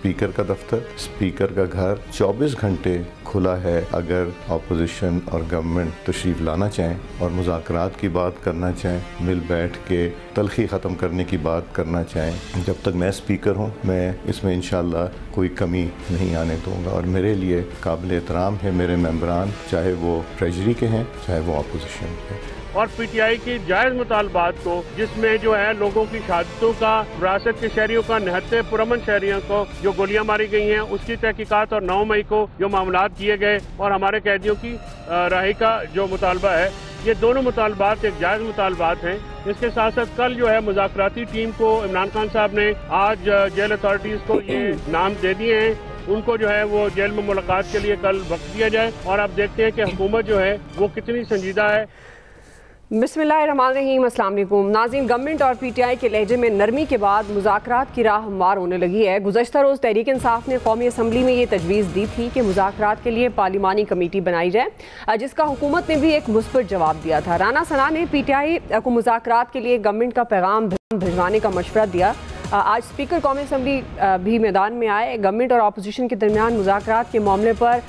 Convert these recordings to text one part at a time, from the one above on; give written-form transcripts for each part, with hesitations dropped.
Speaker का दफ्तर, speaker का घर 24 घंटे खुला है। अगर अपोजिशन और गवर्नमेंट तशरीफ़ लाना चाहें और मुज़ाकरात की बात करना चाहें, मिल बैठ के तलखी ख़त्म करने की बात करना चाहें, जब तक मैं स्पीकर हूँ मैं इसमें इंशाअल्लाह कोई कमी नहीं आने दूँगा। और मेरे लिए काबिल एहतराम है मेरे मेंबरान, चाहे वो ट्रेजरी के हैं चाहे वो अपोजिशन के। और पीटीआई की जायज़ मुतालबात को, जिसमें जो है लोगों की शहादतों का, विरासत के शहरियों का, निहत्ते पुरअमन शहरियों को जो गोलियां मारी गई हैं उसकी तहकीकात, और 9 मई को जो मामलात किए गए और हमारे कैदियों की रहाई का जो मुतालबा है, ये दोनों मुतालबात एक जायज़ मुतालबात हैं। इसके साथ साथ कल जो है मुज़ाकराती टीम को इमरान खान साहब ने आज जेल अथॉरिटीज़ को ये नाम दे दिए हैं, उनको जो है वो जेल में मुलाकात के लिए कल वक्त दिया जाए। और अब देखते हैं कि हुकूमत जो है वो कितनी संजीदा है। बिस्मिल्लाहिर्रहमानिर्रहीम, अस्सलाम वालेकुम नाज़रीन। गवर्नमेंट और पीटीआई के लहजे में नरमी के बाद मुज़ाकरात की राह हमवार होने लगी है। गुज़श्ता रोज़ तहरीक इंसाफ ने कौमी असम्बली में ये तजवीज़ दी थी कि मुज़ाकरात के लिए पार्लिमानी कमेटी बनाई जाए, जिसका हुकूमत ने भी एक मुस्बत जवाब दिया था। राना सना ने पीटीआई को मुज़ाकरात के लिए गवर्नमेंट का पैगाम भिजवाने का मशवरा दिया। आज स्पीकर कौमी असम्बली भी मैदान में आए। गवर्नमेंट और अपोजिशन के दरमियान मुज़ाकरात के मामले पर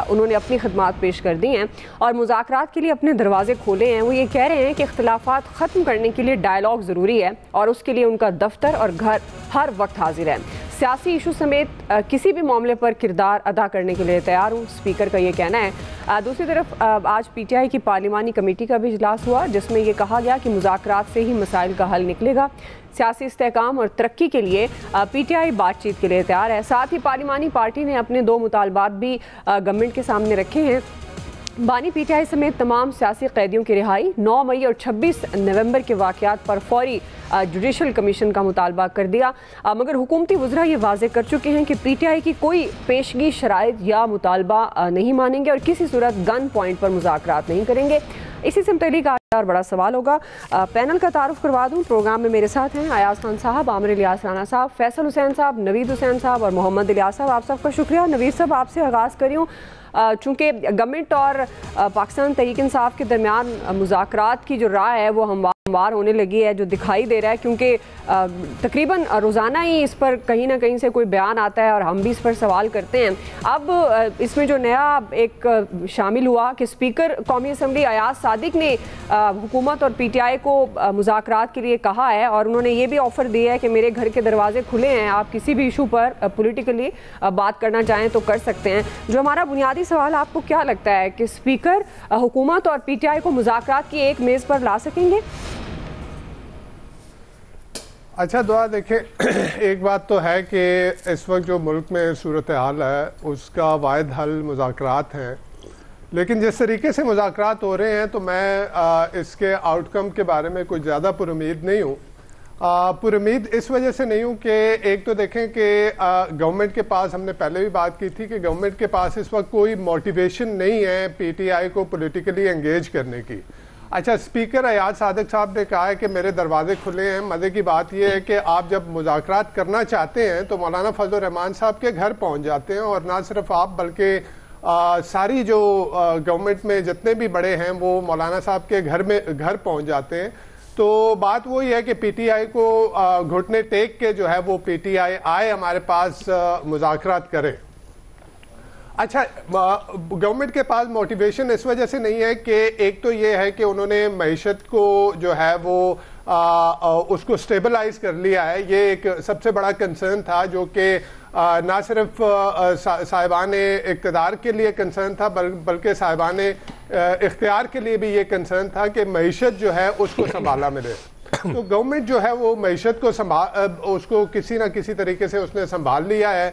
उन्होंने अपनी खदमात पेश कर दी हैं और मुज़ाकरात के लिए अपने दरवाजे खोले हैं। वो ये कह रहे हैं कि इख्तिलाफात ख़त्म करने के लिए डायलॉग ज़रूरी है और उसके लिए उनका दफ्तर और घर हर वक्त हाजिर है। सियासी इशू समेत किसी भी मामले पर किरदार अदा करने के लिए तैयार हूँ, स्पीकर का ये कहना है। दूसरी तरफ आज पीटीआई की पार्लिमानी कमेटी का भी इजलास हुआ, जिसमें ये कहा गया कि मुज़ाकरात से ही मसाइल का हल निकलेगा। सियासी इस्तेहकाम और तरक्की के लिए पीटीआई बातचीत के लिए तैयार है। साथ ही पार्लिमानी पार्टी ने अपने 2 मुतालबात भी गवर्नमेंट के सामने रखे हैं। बानी पीटीआई समेत तमाम सियासी कैदियों की रिहाई, 9 मई और 26 नवंबर के वाक़यात पर फौरी जुडिशल कमीशन का मुतालबा कर दिया। मगर हुकूमती वज़रा ये वाज़ेह कर चुके हैं कि पीटीआई की कोई पेशगी शराइत या मुतालबा नहीं मानेंगे और किसी सूरत गन पॉइंट पर मुज़ाकरात नहीं करेंगे। इसी से मुतल्लिक़ आज बड़ा सवाल होगा। पैनल का तारुफ करवा दूँ। प्रोग्राम में मेरे साथ हैं अयाज खान साहब, आमिर इलियास राना साहब, फैसल हुसैन साहब, नवीद हुसैन साहब और मोहम्मद इलियास साहब। आप सबका शुक्रिया। नवीद साहब, आपसे आगाज़ करूँ। चूँकि गवर्नमेंट और पाकिस्तान तहरीक इंसाफ के दरमियान मुज़ाकरात की जो राह है वो हमवार होने लगी है, जो दिखाई दे रहा है, क्योंकि तकरीबन रोज़ाना ही इस पर कहीं ना कहीं से कोई बयान आता है और हम भी इस पर सवाल करते हैं। अब इसमें जो नया एक शामिल हुआ कि स्पीकर कौमी असम्बली अयाज सादिक ने हुकूमत और पीटीआई को मुज़ाकरात के लिए कहा है और उन्होंने ये भी ऑफ़र दिया है कि मेरे घर के दरवाजे खुले हैं, आप किसी भी इशू पर पॉलिटिकली बात करना चाहें तो कर सकते हैं। जो हमारा बुनियादी सवाल, आपको क्या लगता है कि स्पीकर हुकूमत और पीटीआई को मुज़ाकरात की एक मेज़ पर ला सकेंगे? अच्छा दुआ, देखें एक बात तो है कि इस वक्त जो मुल्क में सूरत हाल है उसका वाहिद हल मुज़ाकरात हैं, लेकिन जिस तरीके से मुज़ाकरात हो रहे हैं तो मैं इसके आउटकम के बारे में कुछ ज़्यादा पुरुमीद नहीं हूँ। पुरुमीद इस वजह से नहीं हूँ कि एक तो देखें कि गवर्नमेंट के पास, हमने पहले भी बात की थी कि गवर्नमेंट के पास इस वक्त कोई मोटिवेशन नहीं है पीटीआई को पॉलिटिकली एंगेज करने की। अच्छा, स्पीकर अयाज सादिक साहब ने कहा है कि मेरे दरवाजे खुले हैं। मज़े की बात यह है कि आप जब मुज़ाकरात करना चाहते हैं तो मौलाना फजल रहमान साहब के घर पहुँच जाते हैं, और ना सिर्फ आप बल्कि सारी जो गवर्नमेंट में जितने भी बड़े हैं वो मौलाना साहब के घर पहुँच जाते हैं। तो बात वही है कि पीटीआई को घुटने टेक के जो है वो पीटीआई आए हमारे पास मुज़ाकरात करें। अच्छा, गवर्नमेंट के पास मोटिवेशन इस वजह से नहीं है कि एक तो ये है कि उन्होंने मईशत को जो है वो उसको स्टेबलाइज कर लिया है। ये एक सबसे बड़ा कंसर्न था जो कि ना सिर्फ साहिबान इक़्तिदार के लिए कंसर्न था बल्कि साहिबान इख्तियार के लिए भी ये कंसर्न था कि मईशत जो है उसको संभाला मिले। तो गवर्नमेंट जो है वो मईशत को उसको किसी ना किसी तरीके से उसने संभाल लिया है।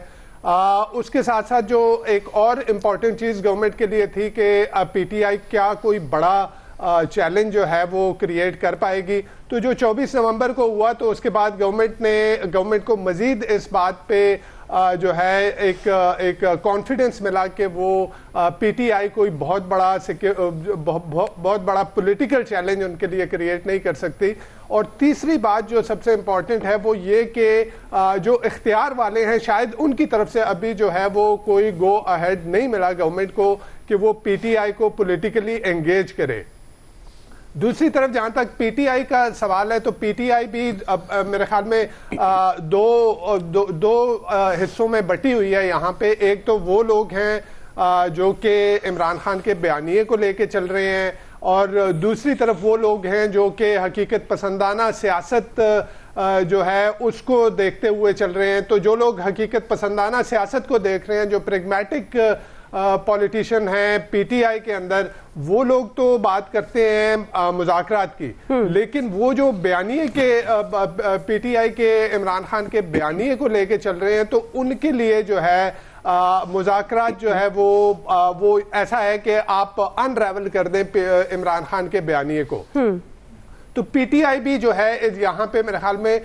उसके साथ साथ जो एक और इम्पॉर्टेंट चीज़ गवर्नमेंट के लिए थी कि पीटीआई क्या कोई बड़ा चैलेंज जो है वो क्रिएट कर पाएगी। तो जो 24 नवंबर को हुआ तो उसके बाद गवर्नमेंट को मज़ीद इस बात पे जो है एक कॉन्फिडेंस मिला कि वो पीटीआई कोई बहुत बड़ा पॉलिटिकल चैलेंज उनके लिए क्रिएट नहीं कर सकती। और तीसरी बात जो सबसे इम्पॉर्टेंट है वो ये कि जो इख्तियार वाले हैं शायद उनकी तरफ से अभी जो है वो कोई गो अहेड नहीं मिला गवर्नमेंट को कि वो पीटीआई को पॉलिटिकली एंगेज करे। दूसरी तरफ जहां तक पीटीआई का सवाल है तो पीटीआई भी अब मेरे ख्याल में दो हिस्सों में बटी हुई है यहाँ पे। एक तो वो लोग हैं जो कि इमरान खान के बयानिए को लेके चल रहे हैं, और दूसरी तरफ वो लोग हैं जो कि हकीकत पसंदाना सियासत जो है उसको देखते हुए चल रहे हैं। तो जो लोग हकीकत पसंदाना सियासत को देख रहे हैं, जो प्रेगमेटिक पॉलिटिशियन हैं पीटीआई के अंदर, वो लोग तो बात करते हैं मुज़ाकरात की, लेकिन वो जो बयानिए के पीटीआई के इमरान खान के बयानिए को लेके चल रहे हैं, तो उनके लिए जो है मुज़ाकरात जो है वो ऐसा है कि आप अनरेवल कर दें इमरान खान के बयानिए को। तो पीटीआई भी जो है यहाँ पे मेरे ख्याल में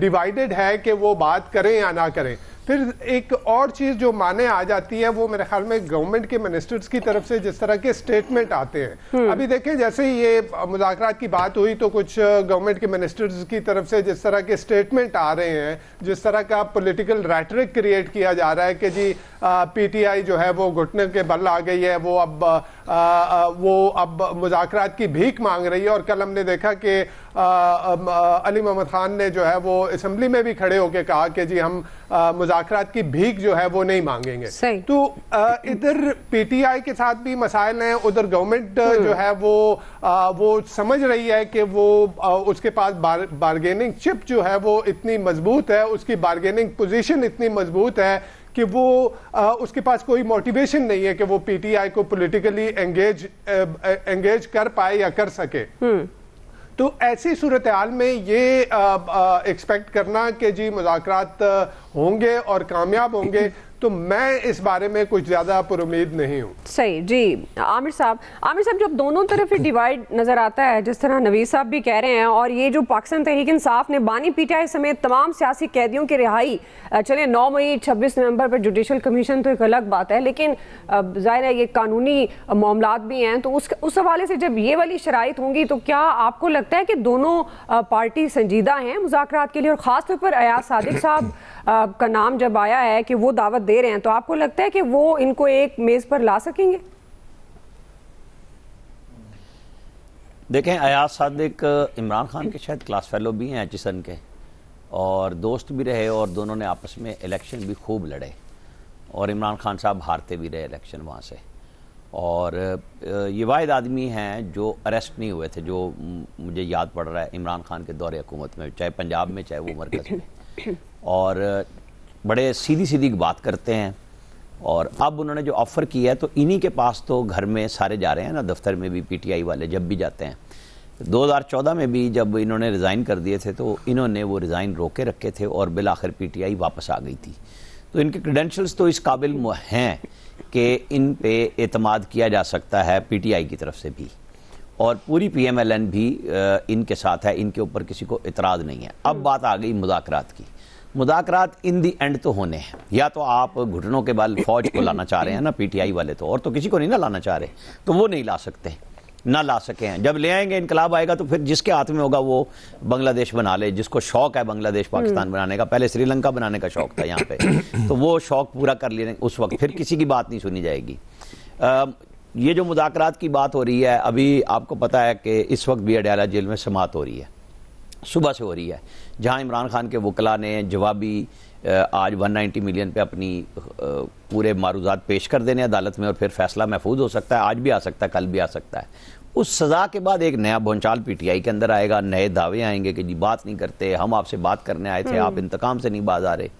डिवाइडेड है कि वो बात करें या ना करें। फिर एक और चीज जो माने आ जाती है वो मेरे ख्याल में गवर्नमेंट के मिनिस्टर्स की तरफ से जिस तरह के स्टेटमेंट आते हैं। अभी देखें जैसे ही ये मुज़ाकरात की बात हुई तो कुछ गवर्नमेंट के मिनिस्टर्स की तरफ से जिस तरह के स्टेटमेंट आ रहे हैं, जिस तरह का पॉलिटिकल रेटरिक क्रिएट किया जा रहा है कि जी पीटीआई जो है वो घुटने के बल आ गई है, वो अब मुज़ाकरात की भीख मांग रही है। और कल हमने देखा कि अली मोहम्मद खान ने जो है वो असेंबली में भी खड़े होकर कहा कि जी हम मुज़ाकरात की भीख जो है वो नहीं मांगेंगे। तो इधर पीटीआई के साथ भी मसाइल हैं, उधर गवर्नमेंट जो है वो समझ रही है कि वो उसके पास बार्गेनिंग चिप जो है वो इतनी मजबूत है, उसकी बार्गेनिंग पोजीशन इतनी मजबूत है कि वो उसके पास कोई मोटिवेशन नहीं है कि वो पीटीआई को पॉलिटिकली एंगेज कर पाए या कर सके। तो ऐसी सूरत हाल में ये एक्सपेक्ट करना कि जी मुज़ाकरात होंगे और कामयाब होंगे, तो मैं इस बारे में कुछ ज्यादा पुरुमीद नहीं हूँ। सही जी। आमिर साहब जब दोनों तरफ डिवाइड नजर आता है, जिस तरह नवीद साहब भी कह रहे हैं, और ये जो पाकिस्तान तहरीक इंसाफ ने बानी पीटीआई समेत तमाम सियासी कैदियों की रिहाई, चले 9 मई 26 नवंबर पर जुडिशल कमीशन तो एक अलग बात है, लेकिन जाहिर है ये कानूनी मामलात भी हैं, तो उस हवाले से जब ये वाली शराइत होंगी तो क्या आपको लगता है कि दोनों पार्टी संजीदा हैं मुज़ाकरात के लिए? और ख़ासतौर पर अयाज सादिक साहब का नाम जब आया है कि वो दावत दे रहे हैं, तो आपको लगता है कि वो इनको एक मेज पर ला सकेंगे? देखें, अयाज सादिक इमरान खान के शायद क्लास फेलो भी हैं एचिसन के, और दोस्त भी रहे, और दोनों ने आपस में इलेक्शन भी खूब लड़े, और इमरान खान साहब हारते भी रहे इलेक्शन वहाँ से। और ये वाहिद आदमी हैं जो अरेस्ट नहीं हुए थे, जो मुझे याद पड़ रहा है इमरान खान के दौरे हुकूमत में, चाहे पंजाब में चाहे वो मरकज़ में, और बड़े सीधी सीधी बात करते हैं। और अब उन्होंने जो ऑफ़र किया है, तो इन्हीं के पास तो घर में सारे जा रहे हैं ना, दफ्तर में भी पीटीआई वाले जब भी जाते हैं। 2014 में भी जब इन्होंने रिज़ाइन कर दिए थे तो इन्होंने वो रिज़ाइन रोके रखे थे, और बिल आखिर पीटीआई वापस आ गई थी। तो इनके क्रेडेंशियल्स तो इस काबिल हैं कि इन पे एतमाद किया जा सकता है पीटीआई की तरफ से भी, और पूरी पीएमएलएन भी इनके साथ है, इनके ऊपर किसी को इतराज़ नहीं है। अब बात आ गई मुज़ाकरात की। मुज़ाकरात इन दी एंड तो होने हैं, या तो आप घुटनों के बल फौज को लाना चाह रहे हैं ना पीटीआई वाले, तो और तो किसी को नहीं ना लाना चाह रहे, तो वो नहीं ला सकते, ना ला सके हैं। जब ले आएंगे इनकलाब आएगा तो फिर जिसके हाथ में होगा वो बांग्लादेश बना ले, जिसको शौक है बांग्लादेश पाकिस्तान बनाने का, पहले श्रीलंका बनाने का शौक था यहाँ पे, तो वो शौक पूरा कर लेने उस वक्त, फिर किसी की बात नहीं सुनी जाएगी। ये जो मुज़ाकरात की बात हो रही है, अभी आपको पता है कि इस वक्त भी अडयाला जेल में समाअत हो रही है, सुबह से हो रही है, जहां इमरान खान के वकला ने जवाबी आज 190 मिलियन पे अपनी पूरे मारूजात पेश कर देने अदालत में, और फिर फैसला महफूज हो सकता है, आज भी आ सकता है, कल भी आ सकता है। उस सज़ा के बाद एक नया भौचाल पीटीआई के अंदर आएगा, नए दावे आएंगे कि जी बात नहीं करते, हम आपसे बात करने आए थे, आप इंतकाम से नहीं बाज आ रहे।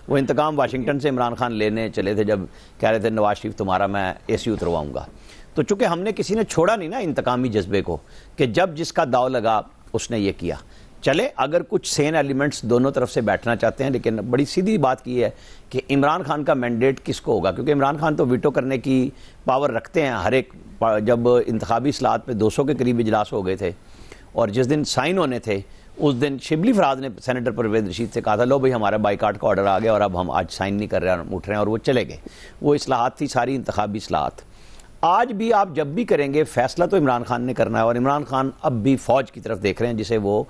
वो इंतकाम वाशिंगटन से इमरान खान लेने चले थे जब कह रहे थे नवाज शरीफ तुम्हारा मैं AC उतरवाऊंगा। तो चूंकि हमने किसी ने छोड़ा नहीं ना इंतकामी जज्बे को, कि जब जिसका दाव लगा उसने ये किया। चले, अगर कुछ सेन एलिमेंट्स दोनों तरफ से बैठना चाहते हैं, लेकिन बड़ी सीधी बात की है कि इमरान खान का मैंडेट किसको होगा, क्योंकि इमरान खान तो वीटो करने की पावर रखते हैं हर एक। जब इंतखाबी इस्लाहत पे 200 के करीब इजलास हो गए थे, और जिस दिन साइन होने थे उस दिन शिबली फराज ने सेनेटर परवेज रशीद से कहा था, लो भाई हमारा बाइकाट का ऑर्डर आ गया और अब हम आज साइन नहीं कर रहे हैं, उठ रहे हैं, और वो चले गए। वो इस्लाहत थी सारी इंतखाबी इस्लाहत। आज भी आप जब भी करेंगे फैसला तो इमरान खान ने करना है, और इमरान खान अब भी फौज की तरफ देख रहे हैं, जिसे वो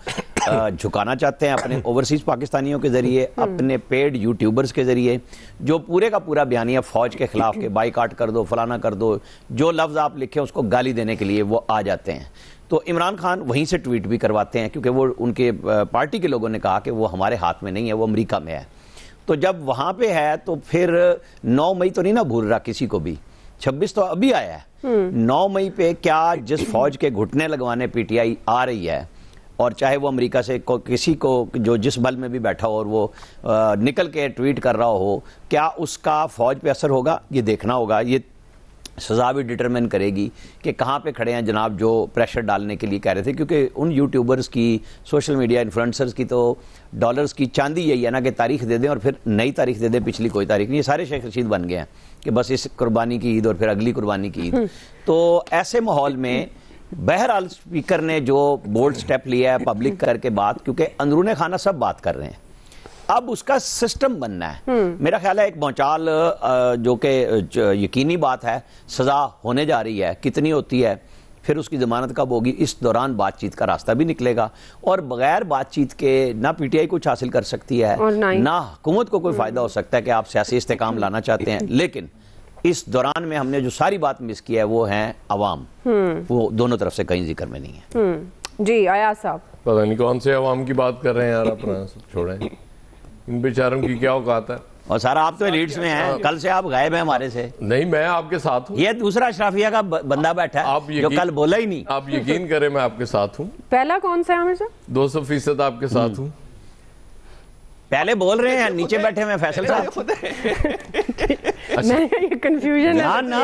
झुकाना चाहते हैं अपने ओवरसीज पाकिस्तानियों के जरिए, अपने पेड यूट्यूबर्स के जरिए, जो पूरे का पूरा बयानिया फौज के खिलाफ के बाइकाट कर दो, फलाना कर दो, जो लफ्ज़ आप लिखे उसको गाली देने के लिए वो आ जाते हैं। तो इमरान खान वहीं से ट्वीट भी करवाते हैं, क्योंकि वो उनके पार्टी के लोगों ने कहा कि वो हमारे हाथ में नहीं है, वो अमेरिका में है। तो जब वहाँ पे है तो फिर 9 मई तो नहीं ना भूल रहा किसी को भी, 26 तो अभी आया है। 9 मई पे क्या जिस फौज के घुटने लगवाने पीटीआई आ रही है, और चाहे वो अमेरिका से किसी को जो जिस बल में भी बैठा हो और वो निकल के ट्वीट कर रहा हो, क्या उसका फौज पे असर होगा, ये देखना होगा। ये सज़ा भी डिटरमिन करेगी कि कहाँ पे खड़े हैं जनाब जो प्रेशर डालने के लिए कह रहे थे, क्योंकि उन यूट्यूबर्स की, सोशल मीडिया इन्फ्लुएंसर्स की तो डॉलर्स की चांदी यही है ना कि तारीख दे दें और फिर नई तारीख दे दें, पिछली कोई तारीख नहीं। ये सारे शेख रशीद बन गए हैं कि बस इस कुर्बानी की ईद और फिर अगली कुर्बानी की ईद। तो ऐसे माहौल में बहरहाल स्पीकर ने जो बोल्ड स्टेप लिया है पब्लिक करके बात, क्योंकि अंदरूने खाना सब बात कर रहे हैं, अब उसका सिस्टम बनना है। मेरा ख्याल है एक भौचाल जो कि यकीनी बात है, सजा होने जा रही है, कितनी होती है, फिर उसकी जमानत कब होगी, इस दौरान बातचीत का रास्ता भी निकलेगा। और बगैर बातचीत के ना पीटीआई कुछ हासिल कर सकती है, ना हुकूमत को कोई फायदा हो सकता है कि आप सियासी इस्तेकाम लाना चाहते हैं। लेकिन इस दौरान में हमने जो सारी बात मिस की है वो है अवाम, वो दोनों तरफ से कहीं जिक्र में नहीं है। जी अयाज साहब, पता नहीं कौन से अवाम की बात कर रहे हैं यार, अपना छोड़ें, इन बेचारों की क्या औकात है। और सारा आप तो लीड्स में हैं, कल से आप गायब हैं हमारे से। नहीं, मैं आपके साथ हूँ। ये दूसरा अशराफिया का बंदा बैठा है जो कल बोला ही नहीं। आप यकीन करें मैं आपके साथ हूँ। पहला कौन सा है आमिर साहब? 200% आपके साथ हूँ। पहले बोल रहे हैं, नीचे बैठे हुए फैसल साहब। ये कंफ्यूजन है ना,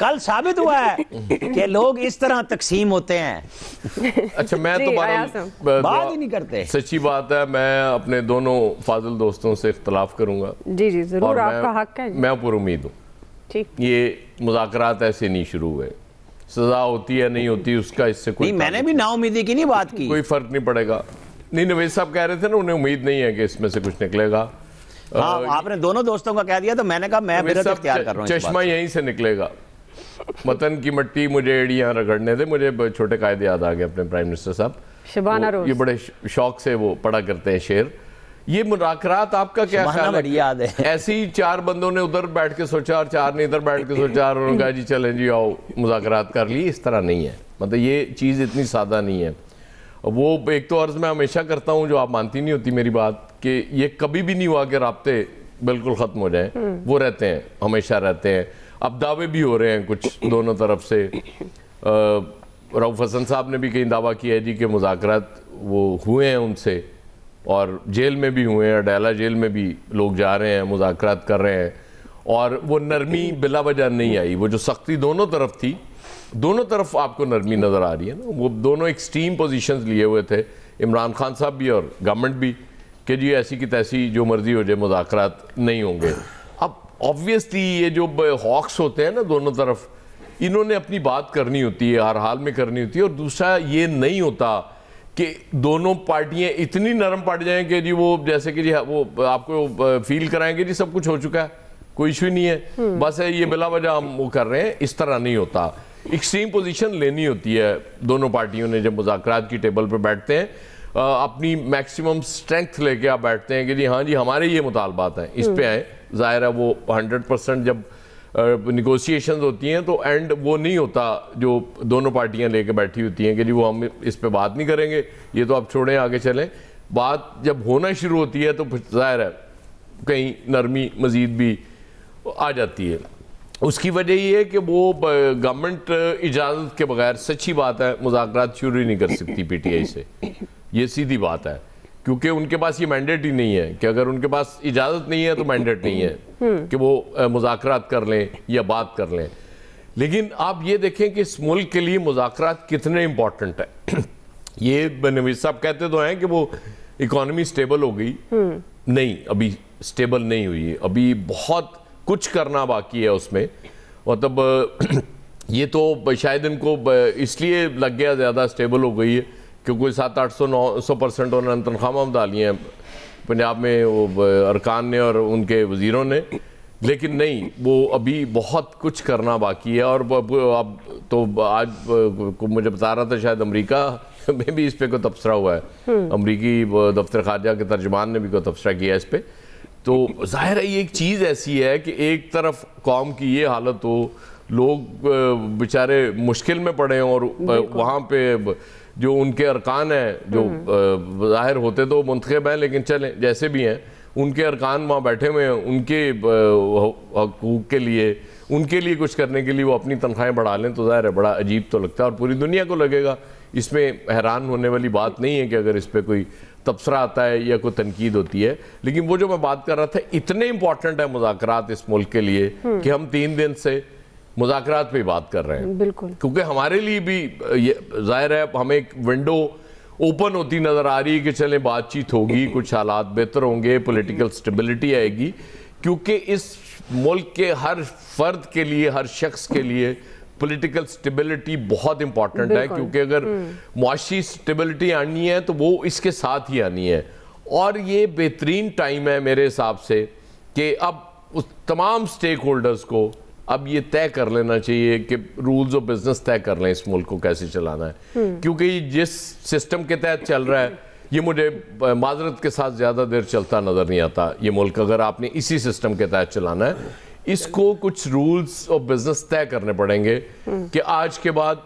कल साबित हुआ है कि लोग इस तरह तकसीम होते हैं। अच्छा, मैं तो बात ही नहीं करते। सच्ची बात है, मैं अपने दोनों फाजिल दोस्तों से इख्तलाफ करूंगा। जी जी जरूर, आपका हक है। मैं पूरी उम्मीद हूँ ठीक, ये मुज़ाकरात ऐसे नहीं शुरू हुए, सजा होती है नहीं होती उसका इससे कोई, मैंने भी नाउमीदी की नहीं बात की, कोई फर्क नहीं पड़ेगा। नहीं, नवेद साहब कह रहे थे ना, उन्हें उम्मीद नहीं है कि इसमें से कुछ निकलेगा। हाँ, आपने दोनों दोस्तों का कह दिया तो मैंने कहा मैं बिरत इख्तियार कर रहा हूं। चश्मा यहीं से निकलेगा, वतन की मट्टी मुझे एड़ियां रगड़ने दे। मुझे छोटे कायदे याद आ गए अपने प्राइम मिनिस्टर साहब, शबाना रोज, ये बड़े शौक से वो पढ़ा करते हैं शेर। ये मुज़ाकरात आपका क्या ख्याल है? याद है ऐसे ही 4 बंदों ने उधर बैठ के सोचा और 4 ने इधर बैठ के सोचा और उन्होंने कहा जी चलें जी आओ मुज़ाकरात कर ली। इस तरह नहीं है, मतलब ये चीज़ इतनी सादा नहीं है। वो एक तो अर्ज मैं हमेशा करता हूँ, जो आप मानती नहीं होती मेरी बात, कि ये कभी भी नहीं हुआ कि राब्ते बिल्कुल ख़त्म हो जाएं, वो रहते हैं, हमेशा रहते हैं। अब दावे भी हो रहे हैं कुछ दोनों तरफ से। रऊफ हसन साहब ने भी कहीं दावा किया है जी कि मुज़ाकरात वो हुए हैं उनसे, और जेल में भी हुए हैं, अडैला जेल में भी लोग जा रहे हैं, मुज़ाकरात कर रहे हैं, और वो नरमी बिला वजह नहीं आई। वो जो सख्ती दोनों तरफ थी, दोनों तरफ आपको नरमी नज़र आ रही है ना। वो दोनों एक्सट्रीम पोजीशंस लिए हुए थे, इमरान खान साहब भी और गवर्नमेंट भी, कि जी ऐसी की तैसी जो मर्जी हो जाए मुज़ाकरात नहीं होंगे। अब ऑब्वियसली ये जो हॉक्स होते हैं ना दोनों तरफ, इन्होंने अपनी बात करनी होती है, हर हाल में करनी होती है। और दूसरा ये नहीं होता कि दोनों पार्टियां इतनी नरम पड़ जाएं कि जी वो जैसे कि जी वो आपको फील कराएंगे जी सब कुछ हो चुका है, कोई इशू नहीं है, बस है ये बिला वजह हम वो कर रहे हैं। इस तरह नहीं होता। एक्सट्रीम पोजीशन लेनी होती है दोनों पार्टियों ने जब मुज़ाकरात की टेबल पर बैठते हैं। अपनी मैक्सिमम स्ट्रेंथ लेके आप बैठते हैं कि जी हाँ जी हमारे ये मुतालबात हैं, इस पे आए। ज़ाहिर है वो 100% जब निगोशिएशन होती हैं तो एंड वो नहीं होता जो दोनों पार्टियां लेके बैठी होती हैं कि जी वो हम इस पे बात नहीं करेंगे, ये तो आप छोड़ें आगे चलें। बात जब होना शुरू होती है तो ज़ाहिर है कहीं नरमी मज़ीद भी आ जाती है। उसकी वजह ये है कि वो गवर्नमेंट इजाज़त के बगैर, सच्ची बात है, मुज़ाकरात शुरू ही नहीं कर सकती पीटीआई से, ये सीधी बात है, क्योंकि उनके पास ये मैंडेट ही नहीं है कि अगर उनके पास इजाज़त नहीं है तो मैंडेट नहीं है कि वो मुज़ाकरात कर लें या बात कर लें। लेकिन आप ये देखें कि इस मुल्क के लिए मुज़ाकरात कितने इंपॉर्टेंट है। ये नवीद साहब कहते तो हैं कि वो इकॉनमी स्टेबल हो गई, नहीं, अभी स्टेबल नहीं हुई, अभी बहुत कुछ करना बाकी है उसमें। मतलब ये तो शायद इनको इसलिए लग गया ज़्यादा स्टेबल हो गई है क्योंकि 700-800-900% उन्होंने तनख्वाह डाली हैं पंजाब में वो अरकान ने और उनके वज़ीरों ने, लेकिन नहीं, वो अभी बहुत कुछ करना बाकी है। और अब तो आज मुझे बता रहा था शायद अमेरिका में भी इस पर कोई तबसरा हुआ है, अमरीकी दफ्तर खारजा के तर्जमान ने भी कोई तबसरा किया इस पर। तो जाहिर है ये एक चीज़ ऐसी है कि एक तरफ कौम की ये हालत हो, लोग बेचारे मुश्किल में पड़े हैं और वहाँ पे जो उनके अरकान हैं जो ज़ाहिर होते तो मुंतखब हैं लेकिन चलें जैसे भी हैं, उनके अरकान वहाँ बैठे हुए हैं, उनके हकूक़ के लिए, उनके लिए कुछ करने के लिए वो अपनी तनख्वाहें बढ़ा लें तो ज़ाहिर है बड़ा अजीब तो लगता है और पूरी दुनिया को लगेगा। इसमें हैरान होने वाली बात नहीं है कि अगर इस पर कोई तबसरा आता है या कोई तनकीद होती है। लेकिन वो जो मैं बात कर रहा था, इतने इंपॉर्टेंट है मुज़ाकरात इस मुल्क के लिए कि हम 3 दिन से मुज़ाकरात पे बात कर रहे हैं। बिल्कुल, क्योंकि हमारे लिए भी ज़ाहिर है हमें एक विंडो ओपन होती नज़र आ रही है कि चलें बातचीत होगी, कुछ हालात बेहतर होंगे, पॉलिटिकल स्टेबिलिटी आएगी। क्योंकि इस मुल्क के हर फर्द के लिए, हर शख्स के लिए पॉलिटिकल स्टेबिलिटी बहुत इंपॉर्टेंट है। क्योंकि अगर मुआशी स्टेबिलिटी आनी है तो वो इसके साथ ही आनी है। और ये बेहतरीन टाइम है मेरे हिसाब से कि अब उस तमाम स्टेक होल्डर्स को अब ये तय कर लेना चाहिए कि रूल्स ऑफ बिजनेस तय कर लें इस मुल्क को कैसे चलाना है। क्योंकि जिस सिस्टम के तहत चल रहा है ये मुझे माजरत के साथ ज़्यादा देर चलता नज़र नहीं आता। ये मुल्क अगर आपने इसी सिस्टम के तहत चलाना है, इसको कुछ रूल्स ऑफ बिजनेस तय करने पड़ेंगे कि आज के बाद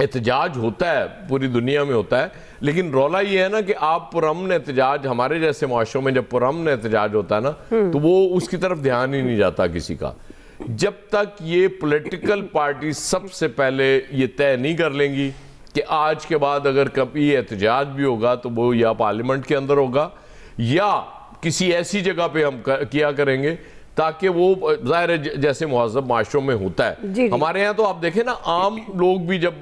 एहतजाज होता है, पूरी दुनिया में होता है, लेकिन रौला ये है ना कि आप पुरअमन एहतजाज, हमारे जैसे मुआशरों में जब पुरअमन एहतजाज होता है ना तो वो उसकी तरफ ध्यान ही नहीं जाता किसी का। जब तक ये पॉलिटिकल पार्टी सबसे पहले ये तय नहीं कर लेंगी कि आज के बाद अगर कभी एहतजाज भी होगा तो वो या पार्लियामेंट के अंदर होगा या किसी ऐसी जगह पे हम किया करेंगे ताकि वो ज़ाहिर है जैसे मुहज़्ज़ब माशरों में होता है। जी। हमारे यहाँ तो आप देखें ना, आम लोग भी जब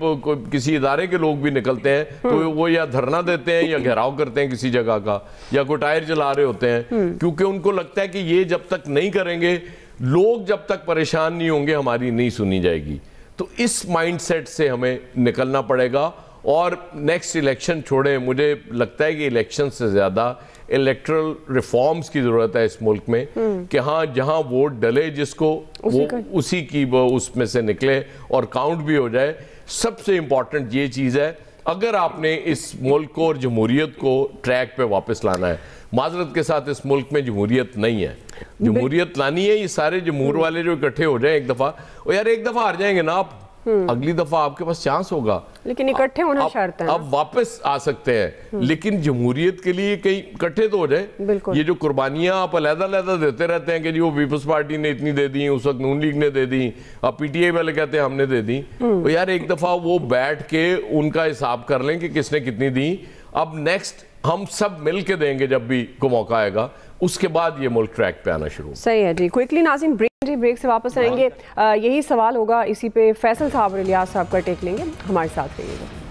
किसी इदारे के लोग भी निकलते हैं तो वो या धरना देते हैं या घेराव करते हैं किसी जगह का, या कोई टायर जला रहे होते हैं, क्योंकि उनको लगता है कि ये जब तक नहीं करेंगे, लोग जब तक परेशान नहीं होंगे, हमारी नहीं सुनी जाएगी। तो इस माइंडसेट से हमें निकलना पड़ेगा। और नेक्स्ट इलेक्शन छोड़ें, मुझे लगता है कि इलेक्शन से ज़्यादा इलेक्ट्रल रिफॉर्म्स की ज़रूरत है इस मुल्क में कि हाँ, जहाँ वोट डले जिसको वो उसी की वो उसमें से निकले और काउंट भी हो जाए। सबसे इम्पॉर्टेंट ये चीज़ है अगर आपने इस मुल्क को और जमहूरियत को ट्रैक पे वापस लाना है। माजरत के साथ इस मुल्क में जमहूरियत नहीं है, जमहूरियत लानी है। ये सारे जमहूर वाले जो इकट्ठे हो जाए एक दफ़ा, और यार एक दफ़ा हार जाएंगे ना आप, अगली दफा आपके पास चांस होगा, लेकिन इकट्ठे होना शर्त है। अब वापस आ सकते हैं, लेकिन जमहूरियत के लिए कहीं इकट्ठे तो हो जाए। ये जो कुर्बानियां आप अलग-अलग देते रहते हैं कि जी वो पीपल्स पार्टी ने इतनी दे दी, उस वक्त नून लीग ने दे दी, अब पीटीआई वाले कहते हैं हमने दे दी। तो यार एक दफा वो बैठ के उनका हिसाब कर लें कि किसने कितनी दी। अब नेक्स्ट हम सब मिल के देंगे जब भी को मौका आएगा, उसके बाद ये मुल्क ट्रैक पे आना शुरू। सही है जी। क्विकली नाज़रीन ब्रेक से वापस आएंगे, यही सवाल होगा, इसी पे फैसल साहब और इलियास साहब का टेक लेंगे। हमारे साथ रहिएगा।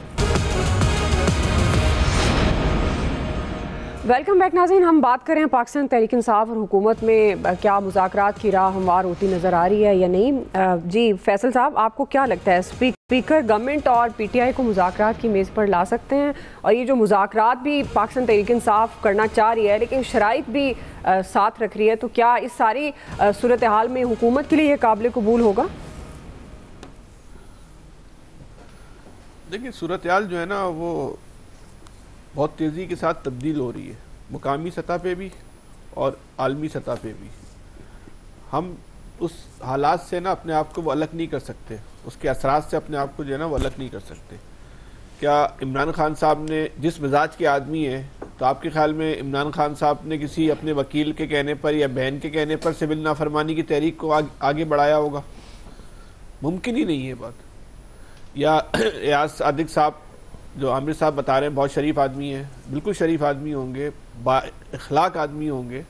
वेलकम बैक नाज़रीन। हम बात करें पाकिस्तान तहरीक इंसाफ और हुकूमत में क्या मुज़ाकरात की राह हमवार होती नज़र आ रही है या नहीं। जी फैसल साहब, आपको क्या लगता है स्पीकर गवर्नमेंट और पीटीआई को मुज़ाकरात की मेज़ पर ला सकते हैं? और ये जो मुज़ाकरात भी पाकिस्तान तहरीक इंसाफ करना चाह रही है लेकिन शराइत भी साथ रख रही है, तो क्या इस सारी सूरत हाल में हुकूमत के लिए ये काबिल कबूल होगा? देखिए, सूरत हाल जो है ना वो बहुत तेज़ी के साथ तब्दील हो रही है, मुकामी सतह पे भी और आलमी सतह पे भी। हम उस हालात से ना अपने आप को वो अलग नहीं कर सकते, उसके असरात से अपने आप को जो है ना वो अलग नहीं कर सकते। क्या इमरान खान साहब ने, जिस मिजाज के आदमी हैं, तो आपके ख्याल में इमरान खान साहब ने किसी अपने वकील के कहने पर या बहन के कहने पर सिविल नाफरमानी की तहरीक को आगे बढ़ाया होगा? मुमकिन ही नहीं है बात। या याज सादिक साहब जो आमिर साहब बता रहे हैं बहुत शरीफ आदमी हैं, बिल्कुल शरीफ आदमी होंगे, बाइखलाक आदमी होंगे,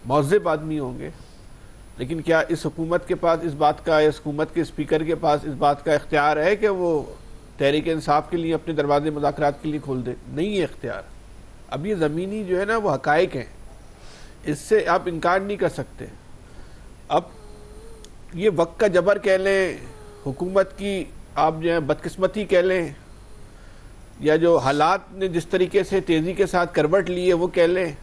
मुहज़्ज़ब आदमी होंगे, लेकिन क्या इस हुकूमत के पास इस बात का, इस हुकूमत के स्पीकर के पास इस बात का इख्तियार है कि वो तहरीक इंसाफ के लिए अपने दरवाजे मुज़ाकरात के लिए खोल दे? नहीं है इख्तियार। अब ये ज़मीनी जो है ना वो हक़ाइक़ हैं, इससे आप इनकार नहीं कर सकते। अब ये वक्त का जबर कह लें, हुकूमत की आप जो है बदकिस्मती कह लें, या जो हालात ने जिस तरीके से तेज़ी के साथ करवट ली है वो कह लें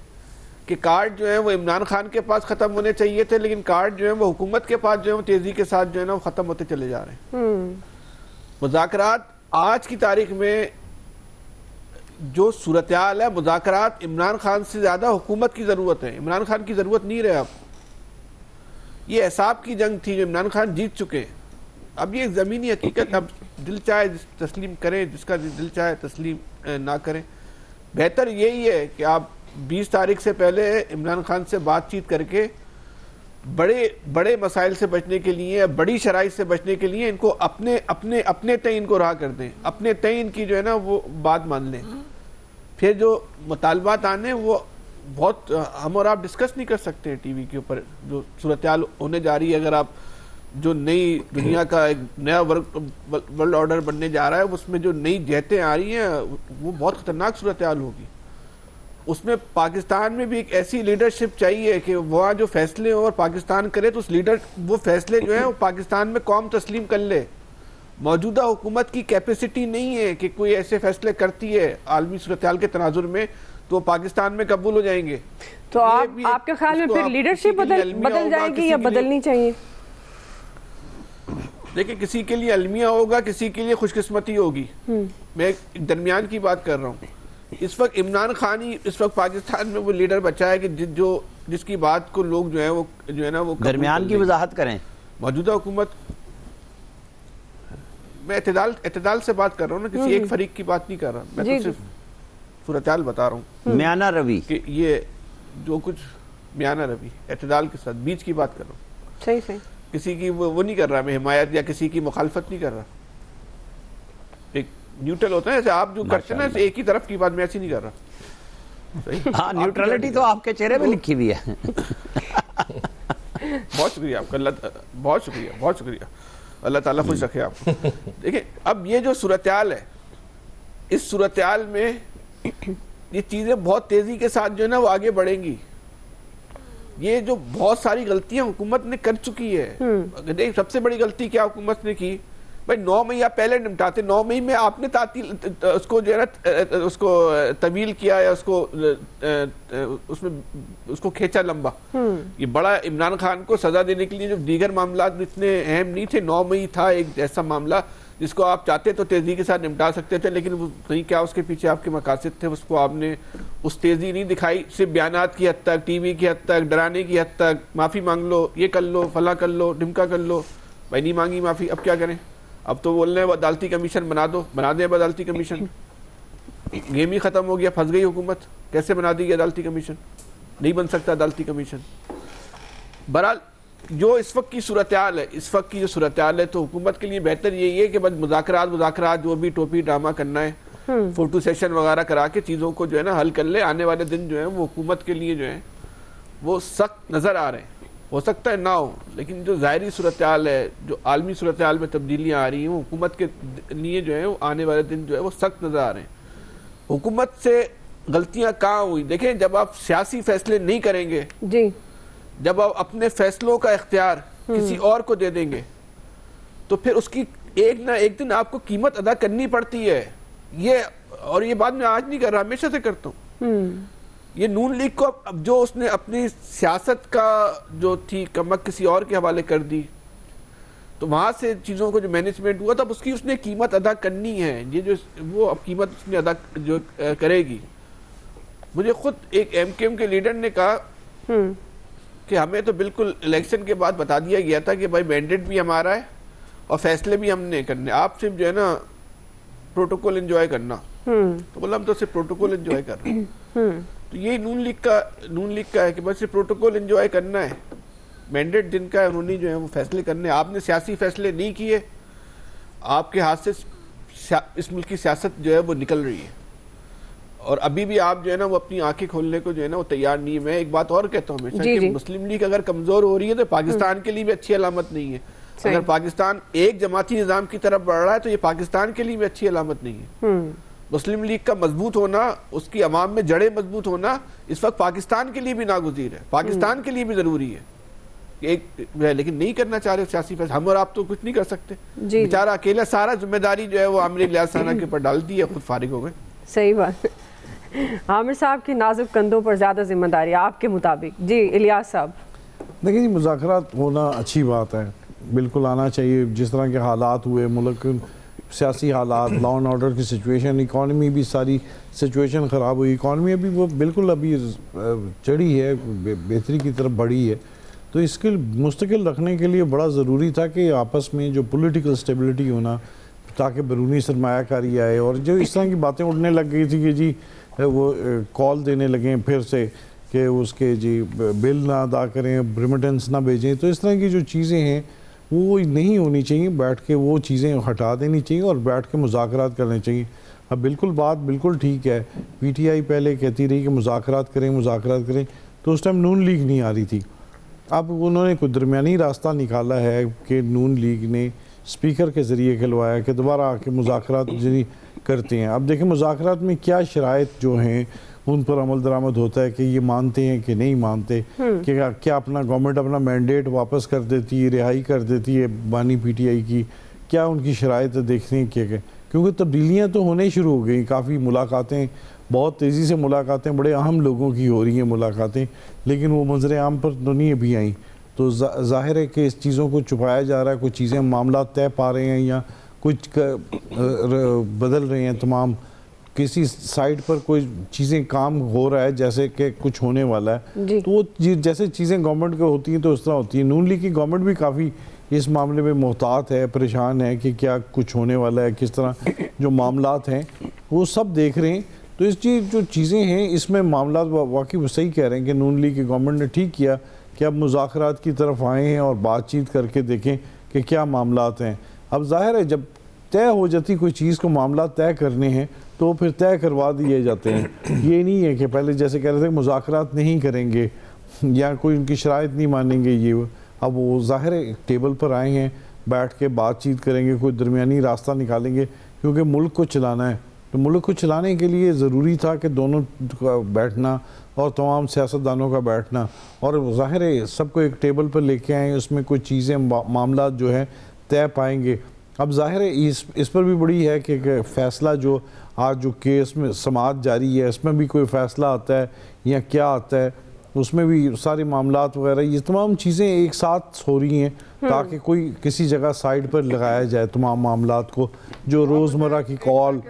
कि कार्ड जो है वो इमरान खान के पास ख़त्म होने चाहिए थे, लेकिन कार्ड जो है वो हुकूमत के पास जो है वो तेज़ी के साथ जो है ना वो ख़त्म होते चले जा रहे हैं। मुज़ाकरात आज की तारीख में जो सूरत हाल है, मुज़ाकरात इमरान खान से ज़्यादा हुकूमत की ज़रूरत है। इमरान खान की ज़रूरत नहीं रहे अब। ये एहसाब की जंग थी जो इमरान खान जीत चुके, अब ये ज़मीनी हकीकत, अब दिल चाहे तस्लीम करें, जिसका दिल चाहे तस्लीम ना करें। बेहतर यही है कि आप 20 तारीख से पहले इमरान खान से बातचीत करके बड़े मसाइल से बचने के लिए, बड़ी शराइत से बचने के लिए इनको अपने तय इनको राह कर दें, अपने तय इनकी जो है ना वो बात मान लें। फिर जो मुतालबात आने वो बहुत हम और आप डिस्कस नहीं कर सकते हैं टीवी के ऊपर। जो सूरत हाल होने जा रही है, अगर आप जो नई दुनिया का एक नया वर्ल्ड ऑर्डर बनने जा रहा है, उसमें जो नई जहतें आ रही हैं वो बहुत खतरनाक सूरत हाल होगी। उसमें पाकिस्तान में भी एक ऐसी लीडरशिप चाहिए कि वहाँ जो फैसले हो और पाकिस्तान करे, तो वो फैसले जो है वो पाकिस्तान में कौम तस्लीम कर ले। मौजूदा हुकूमत की कैपेसिटी नहीं है कि कोई ऐसे फैसले करती है आलमी सूरत हाल के तनाजुर में तो पाकिस्तान में कबूल हो जाएंगे। तो आपके ख्याल में फिर लीडरशिप बदल जाएगी या बदलनी चाहिए? देखिए, किसी के लिए अलमिया होगा, किसी के लिए खुशकिस्मती होगी। मैं एक दरमियान की बात कर रहा हूँ। इस वक्त इमरान खान ही इस वक्त पाकिस्तान में वो लीडर बचा है कि जिसकी बात को लोग जो है ना वो दरमियान की वजाहत करें। मौजूदा हुकूमत, मैं एतदाल से बात कर रहा हूँ ना, किसी एक फरीक की बात नहीं कर रहा, मैं तो सिर्फ सूरत हाल बता रहा हूँ। म्याना रवि कि ये जो कुछ म्याना रवि एतदाल के साथ बीच की बात कर रहा हूँ। सही सही, किसी की वो नहीं कर रहा मैं, हिमायत या किसी की मुखालफत नहीं कर रहा, एक न्यूट्रल होता है। जैसे आप जो करते हैं ना एक ही तरफ की बात, मैं ऐसी नहीं कर रहा। हाँ, न्यूट्रलिटी तो आपके चेहरे पे लिखी हुई है। बहुत शुक्रिया आपका, बहुत शुक्रिया, अल्लाह ताला खुश रखे आपको। देखिए, अब ये जो सूरत हाल है, इस सूरत हाल में ये चीज़ें बहुत तेज़ी के साथ जो है ना वो आगे बढ़ेंगी। ये जो बहुत सारी गलतियां हुकूमत ने कर चुकी है, देख सबसे बड़ी गलती क्या हुकूमत ने की, भाई 9 मई आप पहले निपटाते, 9 मई में आपने तातील उसको जो है ना उसको तवील किया या उसमें उसको खींचा लंबा। ये बड़ा इमरान खान को सजा देने के लिए जो दीगर मामला इतने अहम नहीं थे, 9 मई था एक ऐसा मामला जिसको आप चाहते तो तेज़ी के साथ निपटा सकते थे, लेकिन वो नहीं, क्या उसके पीछे आपके मकासद थे, उसको आपने उस तेज़ी नहीं दिखाई। सिर्फ बयानात की हद तक, टीवी की हद तक, डराने की हद तक, माफ़ी मांग लो, ये कर लो, फला कर लो, ढिमका कर लो। भाई नहीं मांगी माफ़ी, अब क्या करें? अब तो बोल रहे हैं अदालती कमीशन बना दो, बना दें अदालती कमीशन। गेम ही ख़त्म हो गया, फंस गई हुकूमत। कैसे बना दी अदालती कमीशन? नहीं बन सकता अदालती कमीशन। बहरहाल जो इस वक्त की सूरत हाल है, इस वक्त की जो सूरत हाल है, तो हुकूमत के लिए बेहतर यही है कि बस मुज़ाकरात जो भी टोपी ड्रामा करना है, फोटो सेशन वगैरह करा के चीज़ों को जो है ना हल कर ले। आने वाले दिन जो है वो हुकूमत के लिए जो है वो सख्त नज़र आ रहे हैं। हो सकता है ना हो, लेकिन जो ज़ाहरी सूरत हाल है, जो आलमी सूरत हाल में तब्दीलियाँ आ रही हैं, वो हुकूमत के लिए जो है वो आने वाले दिन जो है वो सख्त नज़र आ रहे हैं। हुकूमत से गलतियाँ कहाँ हुई? देखें, जब आप सियासी फैसले नहीं करेंगे जी, जब आप अपने फैसलों का इख्तियार किसी और को दे देंगे, तो फिर उसकी एक ना एक दिन आपको कीमत अदा करनी पड़ती है। ये बात मैं आज नहीं कर रहा, हमेशा से करता हूँ। ये नून लीग को अब जो उसने अपनी सियासत का जो थी कमक किसी और के हवाले कर दी, तो वहाँ से चीज़ों को जो मैनेजमेंट हुआ, तब उसकी उसने कीमत अदा करनी है। ये जो वो अब कीमत उसने अदा जो करेगी। मुझे खुद एक MKM के लीडर ने कहा कि हमें तो बिल्कुल इलेक्शन के बाद बता दिया गया था कि भाई मैंडेट भी हमारा है और फैसले भी हमने करने, आप सिर्फ जो है ना प्रोटोकॉल एंजॉय करना। तो बोला हम तो सिर्फ प्रोटोकॉल एंजॉय कर रहे हैं। तो ये नून लीग का है कि बस सिर्फ प्रोटोकॉल एंजॉय करना है, मैंडेट जिनका है उन्होंने जो है वो फैसले करने। आपने सियासी फैसले नहीं किए, आपके हाथ से इस मुल्क की सियासत जो है वो निकल रही है, और अभी भी आप जो है ना वो अपनी आंखें खोलने को जो है ना वो तैयार नहीं है। मैं एक बात और कहता हूँ हमेशा कि मुस्लिम लीग अगर कमजोर हो रही है तो पाकिस्तान के लिए भी अच्छी अलामत नहीं है। अगर पाकिस्तान एक जमाती निज़ाम की तरफ बढ़ रहा है तो ये पाकिस्तान के लिए भी अच्छी अलामत नहीं है। मुस्लिम लीग का मजबूत होना, उसकी अवाम में जड़ें मजबूत होना इस वक्त पाकिस्तान के लिए भी नागुज़ीर है, पाकिस्तान के लिए भी ज़रूरी है। लेकिन नहीं करना चाह रहे सियासी फैसला। हम और आप तो कुछ नहीं कर सकते, बेचारा अकेला सारा जिम्मेदारी जो है वो आमिर इलियास साना के ऊपर डाल दी है, खुद फारिग हो गए। सही बात। आमिर साहब की नाजुक कंधों पर ज़्यादा जिम्मेदारी आपके मुताबिक। जी इलियास साहब। देखिए जी, मुज़ाकरात होना अच्छी बात है, बिल्कुल आना चाहिए। जिस तरह के हालात हुए मुल्क, सियासी हालात, लॉ एंड ऑर्डर की सिचुएशन, इकॉनमी भी सारी सिचुएशन ख़राब हुई। इकॉनमी अभी वो बिल्कुल अभी चढ़ी है, बेहतरी की तरफ बढ़ी है, तो इसके मुस्तकिल रखने के लिए बड़ा ज़रूरी था कि आपस में जो पॉलिटिकल स्टेबिलिटी होना, ताकि बैरूनी सरमायाकारी आए। और जो इस तरह की बातें उड़ने लग गई थी कि जी वो कॉल देने लगे फिर से कि उसके जी बिल ना अदा करें, रेमिटेंस ना भेजें, तो इस तरह की जो चीज़ें हैं वो नहीं होनी चाहिए। बैठ के वो चीज़ें हटा देनी चाहिए और बैठ के मुज़ाकरात करने चाहिए। अब बिल्कुल बात बिल्कुल ठीक है, PTI पहले कहती रही कि मुज़ाकरात करें, तो उस टाइम नून लीग नहीं आ रही थी। अब उन्होंने कोई दरमियानी रास्ता निकाला है कि नून लीग ने स्पीकर के ज़रिए कहलवाया कि दोबारा आके मुज़ाकरात करते हैं। अब देखें मुज़ाकरात में क्या शराइत जो हैं उन पर अमल दरामद होता है कि ये मानते हैं कि नहीं मानते, कि क्या अपना गवर्नमेंट अपना मैंडेट वापस कर देती है, रिहाई कर देती है बानी PTI की, क्या उनकी शराइत देखने के, क्योंकि तब्दीलियाँ तो होने शुरू हो गई। काफ़ी मुलाकातें, बहुत तेज़ी से मुलाकातें, बड़े अहम लोगों की हो रही हैं मुलाकातें, लेकिन वो मंजर आम पर तो नहीं अभी आई। तो ज़ाहिर है कि इस चीज़ों को छुपाया जा रहा है, कुछ चीज़ें मामला तय पा रहे हैं या कुछ बदल रहे हैं तमाम, किसी साइड पर कोई चीज़ें काम हो रहा है जैसे कि कुछ होने वाला है, तो वो जैसे चीज़ें गवर्नमेंट को होती हैं तो उस तरह होती है। नून लीग की गवर्नमेंट भी काफ़ी इस मामले में मोहतात है, परेशान है कि क्या कुछ होने वाला है, किस तरह जो मामलात हैं वो सब देख रहे हैं। तो इस चीज़ जो चीज़ें हैं इसमें मामलात वाकई सही कह रहे हैं कि नून लीग की गवर्नमेंट ने ठीक किया कि अब मुज़ाकरात की तरफ आए हैं और बातचीत करके देखें कि क्या मामलात हैं। अब जाहिर है जब तय हो जाती कोई चीज़ को मामला तय करने हैं तो फिर तय करवा दिए जाते हैं। ये नहीं है कि पहले जैसे कह रहे थे मुज़ाकरात नहीं करेंगे या कोई उनकी शराइत नहीं मानेंगे, ये अब वो ज़ाहिर है टेबल पर आए हैं, बैठ के बातचीत करेंगे, कोई दरमियानी रास्ता निकालेंगे, क्योंकि मुल्क को चलाना है। तो मुल्क को चलाने के लिए ज़रूरी था कि दोनों का बैठना और तमाम सियासतदानों का बैठना, और ज़ाहिर है सबको एक टेबल पर लेके आए, उसमें कुछ चीज़ें मामला जो है तय पाएंगे। अब ज़ाहिर है इस पर भी बड़ी है कि फ़ैसला जो आज जो केस में समाअत जारी है इसमें भी कोई फ़ैसला आता है या क्या आता है, उसमें भी सारे मामलात वगैरह ये तमाम चीज़ें एक साथ हो रही हैं ताकि कोई किसी जगह साइड पर लगाया जाए तमाम मामलात को। जो रोज़मर्रा की कॉल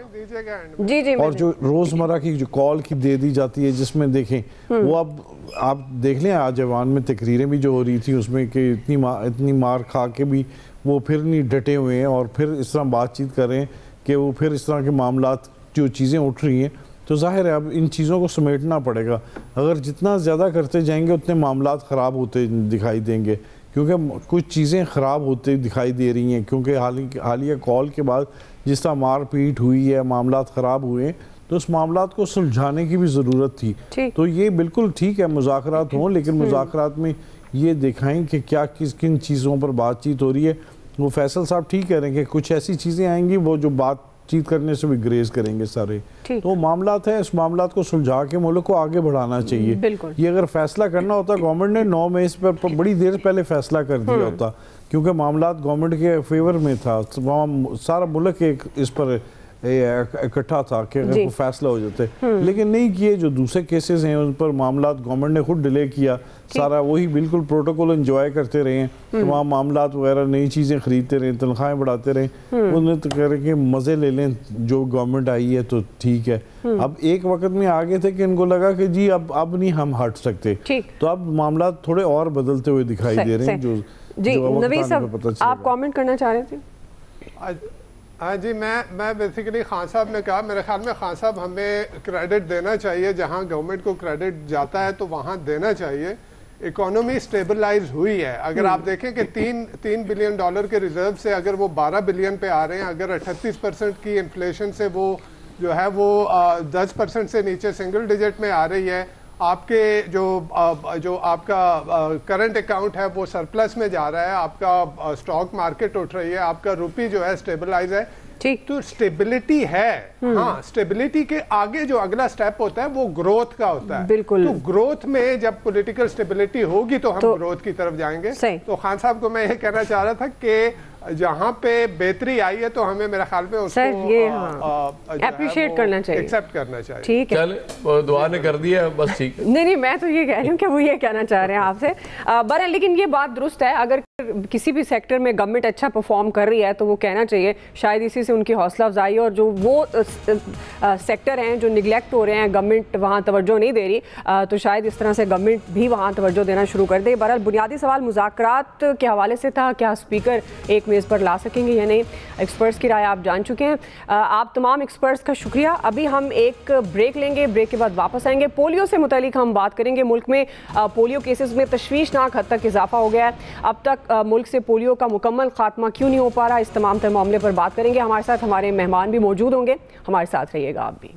जी और जो रोज़मर्रा की जो कॉल की दे दी जाती है, जिसमें देखें वो अब आप देख लें आज ऐवान में तकरीरें भी जो हो रही थी उसमें कि इतनी मार खा के भी वो फिर नहीं डटे हुए हैं और फिर इस तरह बातचीत कर रहे हैं कि वो फिर इस तरह के मामलात जो चीज़ें उठ रही हैं। तो ज़ाहिर है अब इन चीज़ों को समेटना पड़ेगा। अगर जितना ज़्यादा करते जाएंगे उतने मामलात ख़राब होते दिखाई देंगे, क्योंकि कुछ चीज़ें ख़राब होते दिखाई दे रही हैं, क्योंकि हालिया कॉल के बाद जिस तरह मार पीट हुई है, मामलात ख़राब हुए हैं, तो उस मामलात को सुलझाने की भी ज़रूरत थी। तो ये बिल्कुल ठीक है मुज़ाकरात हों, लेकिन मुज़ाकरात में ये दिखाएं कि क्या किन चीज़ों पर बातचीत हो रही है। वो फैसल साहब ठीक कह रहे हैं कि कुछ ऐसी चीज़ें आएंगी वो जो बातचीत करने से भी ग्रेज करेंगे सारे। तो मामलात है, इस मामलात को सुलझा के मुल्क को आगे बढ़ाना चाहिए। ये अगर फैसला करना होता गवर्नमेंट ने 9 मई इस पर बड़ी देर पहले फैसला कर दिया होता, क्योंकि मामलात गवर्नमेंट के फेवर में था, सारा मुल्क एक इस पर इकट्ठा था कि अगर वो फैसला हो जाते, लेकिन नहीं किए। जो दूसरे केसेस हैं उन पर मामलात गवर्नमेंट ने खुद डिले किया, सारा वही बिल्कुल प्रोटोकॉल एंजॉय करते रहे, तमाम मामलात वगैरह नई चीज़ें खरीदते रहे, तनख्वाहें बढ़ाते रहे, उन्हें तो कह रहे कि मज़े ले लें जो गवर्नमेंट आई है तो ठीक है। अब एक वक्त में आगे थे कि इनको लगा कि जी अब नहीं हम हट सकते, तो अब मामलात थोड़े और बदलते हुए दिखाई दे रहे हैं। जी नवीद साहब आप कमेंट करना चाह रहे थे? हाँ जी, मैं बेसिकली खान साहब ने कहा, मेरे ख्याल में खान साहब हमें क्रेडिट देना चाहिए, जहाँ गवर्नमेंट को क्रेडिट जाता है तो वहाँ देना चाहिए। इकोनॉमी स्टेबलाइज हुई है। अगर आप देखें कि $3 बिलियन के रिजर्व से अगर वो 12 बिलियन पे आ रहे हैं, अगर 38% की इन्फ्लेशन से वो जो है वो 10% से नीचे सिंगल डिजिट में आ रही है, आपके जो आपका करंट अकाउंट है वो सरप्लस में जा रहा है, आपका स्टॉक मार्केट उठ रही है, आपका रुपी जो है स्टेबलाइज है, तो स्टेबिलिटी है। हाँ, स्टेबिलिटी के आगे जो अगला स्टेप होता है वो ग्रोथ का होता है। बिल्कुल। तो ग्रोथ में जब पॉलिटिकल स्टेबिलिटी होगी तो हम ग्रोथ की तरफ जाएंगे। तो खान साहब को मैं ये कहना चाह रहा था कि जहाँ पे बेहतरी आई है तो हमें मेरे ख्याल में उसको अप्रिशिएट करना चाहिए, एक्सेप्ट करना चाहिए। ठीक है, चल दुआ ने कर दिया बस, ठीक है। नहीं मैं तो ये कह रही हूँ कि वो ये कहना चाह रहे हैं आपसे बहर, लेकिन ये बात दुरुस्त है, अगर किसी भी सेक्टर में गवर्नमेंट अच्छा परफॉर्म कर रही है तो वो कहना चाहिए, शायद इसी से उनकी हौसला अफजाई, और जो वो सेक्टर हैं जो निगलेक्ट हो रहे हैं, गवर्नमेंट वहाँ तवज्जो नहीं दे रही, तो शायद इस तरह से गवर्नमेंट भी वहाँ तवज्जो देना शुरू कर दे। बहरहाल बुनियादी सवाल मुज़ाकरात के हवाले से था, क्या स्पीकर एक मेज़ पर ला सकेंगे या नहीं, एक्सपर्ट्स की राय आप जान चुके हैं। आप तमाम एक्सपर्ट्स का शुक्रिया। अभी हम एक ब्रेक लेंगे, ब्रेक के बाद वापस आएंगे। पोलियो से मुतालिक हम बात करेंगे। मुल्क में पोलियो केसेस में तशवीशनाक हद तक इजाफा हो गया है। अब तक मुल्क से पोलियो का मुकम्मल खात्मा क्यों नहीं हो पा रहा, इस तमाम तर मामले पर बात करेंगे। हमारे साथ हमारे मेहमान भी मौजूद होंगे, हमारे साथ रहिएगा आप भी।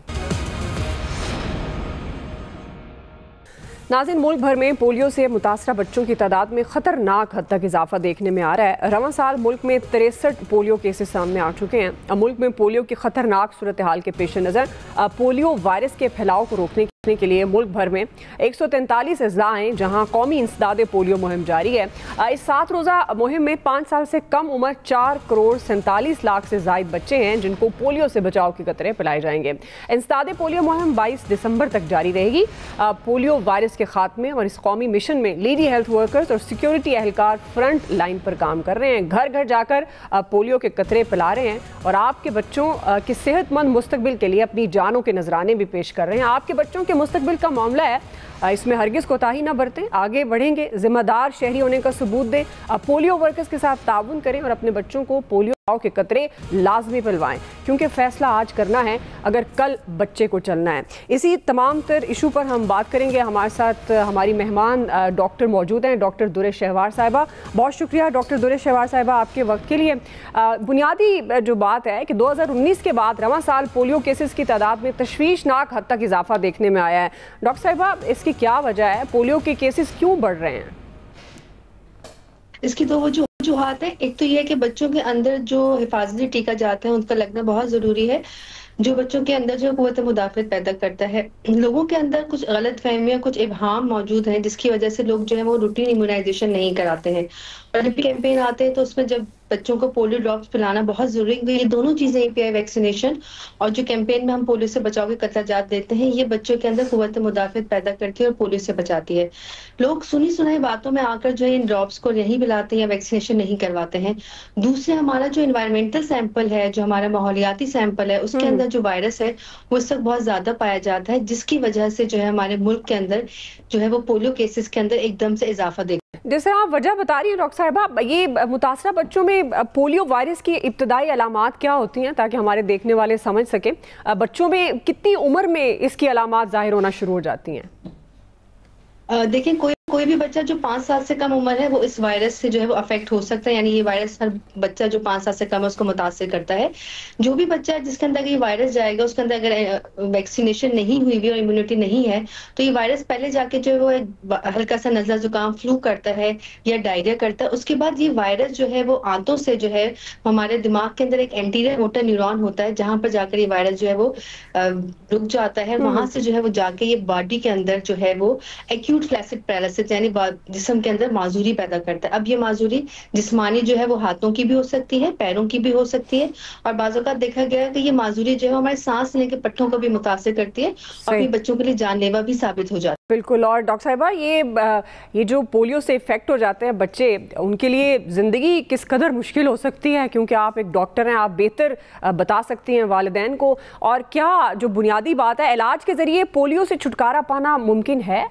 नाज़रीन, मुल्क भर में पोलियो से मुतासरा बच्चों की तादाद में ख़तरनाक हद तक इजाफा देखने में आ रहा है। रवां साल मुल्क में 63 पोलियो केसेस सामने आ चुके हैं। अब मुल्क में पोलियो की ख़तरनाक सूरत हाल के पेश नज़र पोलियो वायरस के फैलाव को रोकने के लिए मुल्क भर में 143 अजला हैं जहाँ कौमी इंसदाद पोलियो मुहिम जारी है। इस 7 रोज़ा मुहिम में 5 साल से कम उम्र 4 करोड़ 47 लाख से ज़ायद बच्चे हैं जिनको पोलियो से बचाव के कतरे पिलाए जाएंगे। इंसदाद पोलियो मुहिम 22 दिसंबर तक जारी रहेगी। पोलियो वायरस के खात्मे और इस कौमी मिशन में लीडी हेल्थ वर्कर्स और सिक्योरिटी एहलकार फ्रंट लाइन पर काम कर रहे हैं, घर घर जाकर पोलियो के कतरे पिला रहे हैं और आपके बच्चों के सेहतमंद मुस्तकबिल के लिए अपनी जानों के नजराने भी पेश कर रहे हैं। आपके बच्चों के मुस्तकबिल का मामला है, इसमें हरगिज़ कोताही ना बरतें, आगे बढ़ेंगे, जिम्मेदार शहरी होने का सबूत दें, पोलियो वर्कर्स के साथ ताउन करें और अपने बच्चों को पोलियो के कतरे लाजमी पिलवाएं, क्योंकि फैसला आज करना है अगर कल बच्चे को चलना है। इसी तमाम तर इशू पर हम बात करेंगे। हमारे साथ हमारी मेहमान डॉक्टर मौजूद हैं, डॉक्टर दुरे शहवार साहिबा। बहुत शुक्रिया डॉक्टर दुरे शहवार साहिबा आपके वक्त के लिए। बुनियादी जो बात है कि 2019 के बाद रवां साल पोलियो केसेस की तादाद में तशवीशनाक हद तक इजाफा देखने में आया है। डॉक्टर साहिबा, इसकी क्या वजह है, पोलियो के केसेस क्यों बढ़ रहे हैं? इसकी दो वजूहात है। एक तो ये है कि बच्चों के अंदर जो हिफाजती टीका जाता है उनका लगना बहुत जरूरी है, जो बच्चों के अंदर जो कुव्वत मुदाफ़त पैदा करता है। लोगों के अंदर कुछ गलत फहमियाँ, कुछ इबहाम मौजूद हैं जिसकी वजह से लोग जो है वो रूटीन इम्यूनाइजेशन नहीं कराते हैं। और जब कैंपेन आते हैं तो उसमें जब बच्चों को पोलियो ड्रॉप्स पिलाना बहुत जरूरी है। ये दोनों चीजें, API वैक्सीनेशन और जो कैंपेन में हम पोलियो से बचाव के कतराजात देते हैं, ये बच्चों के अंदर कुव्वत मुदाफ़त पैदा करती है और पोलियो से बचाती है। लोग सुनी सुनाई बातों में आकर जो है इन ड्रॉप्स को नहीं पिलाते या वैक्सीनेशन नहीं करवाते हैं। दूसरे, हमारा जो इन्वायरमेंटल सैंपल है, जो हमारा माहौलियाती सैंपल है, उसके अंदर जो वायरस है वो इस वक्त बहुत ज्यादा पाया जाता है, जिसकी वजह से जो है हमारे मुल्क के अंदर जो है वो पोलियो केसेस के अंदर एकदम से इजाफा देखा। जैसे आप वजह बता रही हैं डॉक्टर साहिबा, ये मुतासरा बच्चों में पोलियो वायरस की इब्तदाई अलामात क्या होती हैं, ताकि हमारे देखने वाले समझ सकें? बच्चों में कितनी उम्र में इसकी अलामात जाहिर होना शुरू हो जाती हैं? देखिए, कोई भी बच्चा जो 5 साल से कम उम्र है वो इस वायरस से जो है वो अफेक्ट हो सकता है। यानी ये वायरस हर बच्चा जो 5 साल से कम है उसको मुतासिर करता है। जो भी बच्चा जिसके अंदर ये वायरस जाएगा, उसके अंदर अगर वैक्सीनेशन नहीं हुई भी और इम्यूनिटी नहीं है, तो ये वायरस पहले जाके जो है वो हल्का सा नजला जुकाम, फ्लू करता है या डायरिया करता है। उसके बाद ये वायरस जो है वो आंतों से जो है हमारे दिमाग के अंदर एक एंटीरियर मोटर न्यूरॉन होता है, जहाँ पर जाकर ये वायरस जो है वो रुक जाता है। वहां से जो है वो जाके ये बॉडी के अंदर जो है वो एक्यूट फ्लैसिड पैरालिसिस यानी जिस्म के अंदर माजूरी पैदा करता है। अब ये माजूरी जिस्मानी जो है वो हाथों की भी हो सकती है, पैरों की भी हो सकती है, और बाज़ औक़ात देखा गया है कि ये माजूरी जो है हमारे सांस लेने के पट्टों को भी मुतासिर करती है और ये बच्चों के लिए जानलेवा भी साबित हो जाती है। बिल्कुल। और डॉक्टर साहिबा, ये जो पोलियो से इफेक्ट हो जाते हैं बच्चे, उनके लिए ज़िंदगी किस कदर मुश्किल हो सकती है? क्योंकि आप एक डॉक्टर हैं, आप बेहतर बता सकती हैं वालिदैन को। और क्या जो बुनियादी बात है, इलाज के ज़रिए पोलियो से छुटकारा पाना मुमकिन है?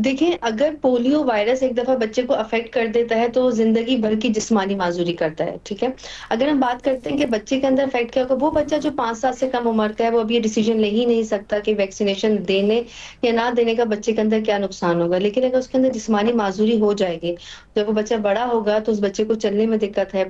देखिए, अगर पोलियो वायरस एक दफा बच्चे को अफेक्ट कर देता है तो जिंदगी भर की जिस्मानी माजूरी करता है। ठीक है, अगर हम बात करते हैं कि बच्चे के अंदर अफेक्ट क्या होगा, वो बच्चा जो 5 साल से कम उम्र का है वो अभी ये डिसीजन ले ही नहीं सकता कि वैक्सीनेशन देने या ना देने का बच्चे के अंदर क्या नुकसान होगा। लेकिन अगर उसके अंदर जिस्मानी माजूरी हो जाएगी, जब वो बच्चा बड़ा होगा तो उस बच्चे को चलने में दिक्कत है,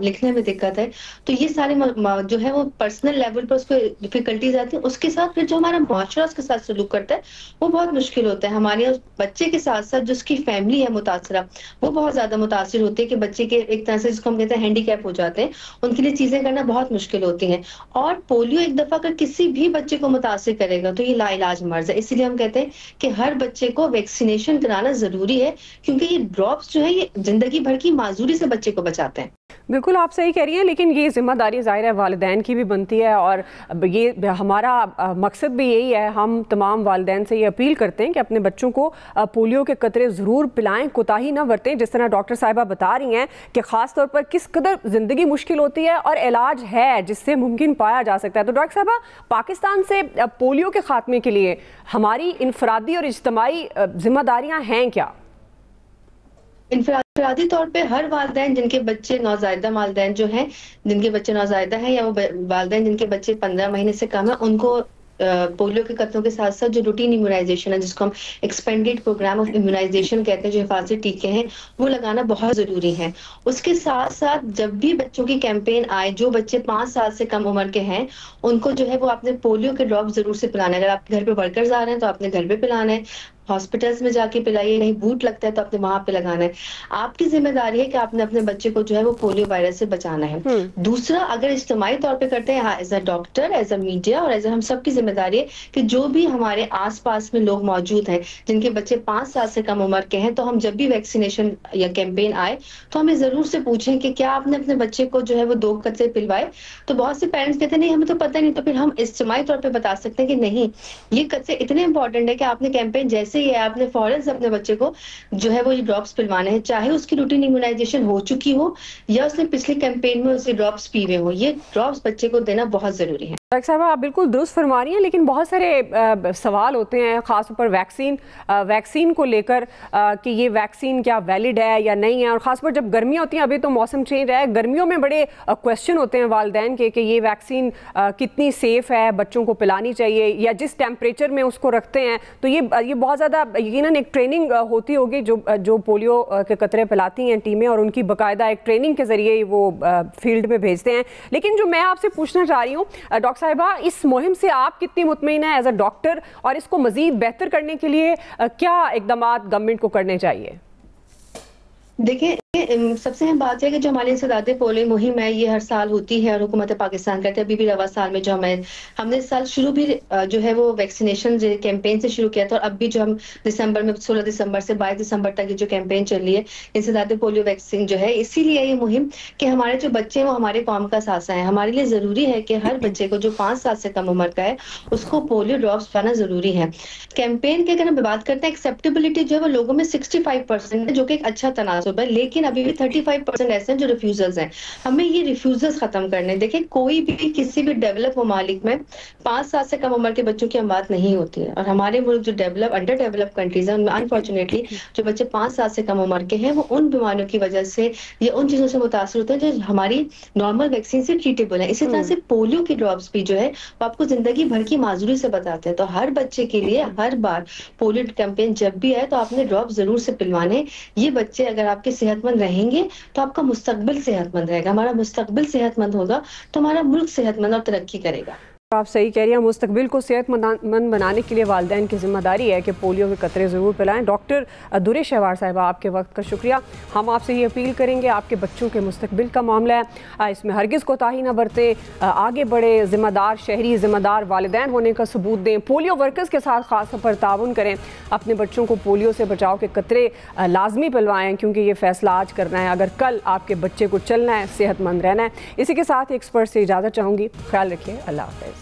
लिखने में दिक्कत है, तो ये सारे जो है वो पर्सनल लेवल पर उसको डिफिकल्टीज आती है। उसके साथ फिर जो हमारा मुआशरा उसके साथ सलूक करता है वो बहुत मुश्किल होता है। हमारे बच्चे के साथ साथ जो उसकी फैमिली है मुतासरा, वो बहुत ज्यादा मुतासिर होती है कि बच्चे के एक तरह से जिसको हम कहते हैं हैंडीकैप हो जाते हैं, उनके लिए चीजें करना बहुत मुश्किल होती हैं। और पोलियो एक दफा अगर किसी भी बच्चे को मुतासिर करेगा तो ये लाइलाज मर्ज है। इसीलिए हम कहते हैं कि हर बच्चे को वैक्सीनेशन कराना जरूरी है, क्योंकि ये ड्रॉप्स जो है ये जिंदगी भर की माजूरी से बच्चे को बचाते हैं। बिल्कुल आप सही कह रही हैं, लेकिन ये जिम्मेदारी ज़ाहिर है वालिदैन की भी बनती है, और ये हमारा मकसद भी यही है। हम तमाम वालिदैन से ये अपील करते हैं कि अपने बच्चों को पोलियो के कतरे ज़रूर पिलाएं, कोताही ना बरतें। जिस तरह डॉक्टर साहिबा बता रही हैं कि ख़ास तौर पर किस कदर ज़िंदगी मुश्किल होती है और इलाज है जिससे मुमकिन पाया जा सकता है। तो डॉक्टर साहिबा, पाकिस्तान से पोलियो के ख़ात्मे के लिए हमारी इनफरादी और इज्तिमाई जिम्मेदारियाँ हैं क्या? इनफरादी तौर पे हर वालिदैन जिनके बच्चे नौज़ायदा वालिदैन जो हैं, जिनके बच्चे नौज़ायदा हैं, या वो वालिदैन जिनके बच्चे 15 महीने से कम है, उनको पोलियो के कतरों के साथ साथ जो रूटीन इम्यूनाइजेशन है, जिसको हम एक्सपेंडेड प्रोग्राम ऑफ इम्यूनाइजेशन कहते हैं, जो हिफाजती टीके हैं, वो लगाना बहुत जरूरी है। उसके साथ साथ जब भी बच्चों की कैंपेन आए, जो बच्चे 5 साल से कम उम्र के हैं उनको जो है वो आपने पोलियो के ड्रॉप जरूर से पिलाना है। अगर आपके घर पे वर्कर्स आ रहे हैं तो आपने घर पे पिलाना है, हॉस्पिटल्स में जाके पिलाइए, कहीं बूट लगता है तो आपने वहां पे लगाना है। आपकी जिम्मेदारी है कि आपने अपने बच्चे को जो है वो पोलियो वायरस से बचाना है। दूसरा, अगर इज्तिमाई तौर पे करते हैं, as a doctor, as a media और एज हम सब की जिम्मेदारी है कि जो भी हमारे आसपास में लोग मौजूद हैं जिनके बच्चे 5 साल से कम उम्र के हैं, तो हम जब भी वैक्सीनेशन या कैंपेन आए तो हमें जरूर से पूछें कि क्या आपने अपने बच्चे को जो है वो 2 कतरे पिलवाए। तो बहुत से पेरेंट्स कहते हैं नहीं हमें तो पता नहीं, तो फिर हम इज्तिमाई तौर पर बता सकते हैं कि नहीं, ये कतरे इतने इंपॉर्टेंट है कि आपने कैंपेन जैसे ये आपने फौरन से अपने बच्चे को जो है वो ये ड्रॉप्स पिलवाने हैं, चाहे उसकी रूटीन इम्यूनाइजेशन हो चुकी हो या उसने पिछले कैंपेन में उसके ड्रॉप्स पीवे हो। ये ड्रॉप्स बच्चे को देना बहुत जरूरी है। डॉक्टर साहब, आप बिल्कुल दुरुस्त फरमा रही हैं, लेकिन बहुत सारे सवाल होते हैं ख़ासतौर पर वैक्सीन को लेकर कि ये वैक्सीन क्या वैलिड है या नहीं है, और ख़ासतौर जब गर्मियाँ होती हैं, अभी तो मौसम चेंज है, गर्मियों में बड़े क्वेश्चन होते हैं वालिदैन के कि ये वैक्सीन कितनी सेफ़ है, बच्चों को पिलानी चाहिए या जिस टेम्परेचर में उसको रखते हैं। तो ये बहुत ज़्यादा यकीनन एक ट्रेनिंग होती होगी जो पोलियो के कतरे पिलाती हैं टीमें, और उनकी बाकायदा एक ट्रेनिंग के ज़रिए वो फील्ड में भेजते हैं। लेकिन जो मैं आपसे पूछना चाह रही हूँ डॉक्टर साहिबा, इस मुहिम से आप कितनी मुतमईन हैं एज अ डॉक्टर, और इसको मजीद बेहतर करने के लिए क्या इक़दाम गवर्नमेंट को करने चाहिए? देखिए, सबसे अहम बात है कि जो हमारी इंसदादे पोलियो मुहिम है ये हर साल होती है और हुकूमत पाकिस्तान करती है। अभी भी रवा साल में जो हमने इस साल शुरू भी जो है वो वैक्सीनेशन कैंपेन से शुरू किया था, और अब भी जो हम दिसंबर में 16 दिसंबर से 22 दिसंबर तक ये जो कैंपेन चल रही है इंसदादे पोलियो वैक्सीन जो है, इसीलिए ये मुहिम कि हमारे जो बच्चे हैं वो हमारे कौम का सासा है। हमारे लिए जरूरी है कि हर बच्चे को जो 5 साल से कम उम्र का है उसको पोलियो ड्रॉप्स पाना जरूरी है। कैंपेन के अगर हम बात करते हैं, एक्सेप्टेबिलिटी जो है वो लोगों में 65% है, जो कि एक अच्छा तनासुब है, लेकिन अभी भी 35% ऐसे हैं जो रिफ्यूजल्स हैं। हमें ये रिफ्यूजल्स खत्म करने। देखिए, कोई भी किसी भी डेवलप ममालिक में 5 साल से कम उम्र के बच्चों की बात नहीं होती है, और हमारे मुल्क जो अंडर डेवलप कंट्रीज हैं उनमें अनफॉर्चुनेटली जो बच्चे 5 साल से कम उम्र के हैं वो उन बीमारियों की वजह से या उन चीजों से मुतासर होते हैं जो हमारी नॉर्मल वैक्सीन से ट्रीटेबल है। इसी तरह से पोलियो की ड्रॉप्स भी जो है वो आपको जिंदगी भर की माजूरी से बताते हैं। तो हर बच्चे के लिए हर बार पोलियो कैंपेन जब भी आए तो आपने ड्रॉप जरूर से पिलवाने। ये बच्चे अगर आपके सेहतमंद रहेंगे तो आपका मुस्तकबिल सेहतमंद रहेगा। हमारा मुस्तकबिल सेहतमंद होगा तो हमारा मुल्क सेहतमंद और तरक्की करेगा। आप सही कह रही हैं, मुस्तकबिल को सेहतमंद बनाने के लिए वालिदैन की जिम्मेदारी है कि पोलियो के कतरे ज़रूर पिलाएं। डॉक्टर दुरे शहवार साहिबा, आपके वक्त का शुक्रिया। हम आपसे ये अपील करेंगे, आपके बच्चों के मुस्तकबिल का मामला है, इसमें हरगिज़ कोताही ना बरतें, आगे बढ़े, ज़िम्मेदार शहरी, ज़िम्मेदार वालिदैन होने का सबूत दें, पोलियो वर्कर्स के साथ ख़ास तौर पर ताउन करें, अपने बच्चों को पोलियो से बचाव के कतरे लाजमी पिलवाएँ, क्योंकि ये फ़ैसला आज करना है अगर कल आपके बच्चे को चलना है, सेहतमंद रहना है। इसी के साथ एक्सपर्ट से इजाज़त चाहूँगी। ख्याल रखिए, अल्लाह हाफ़िज़।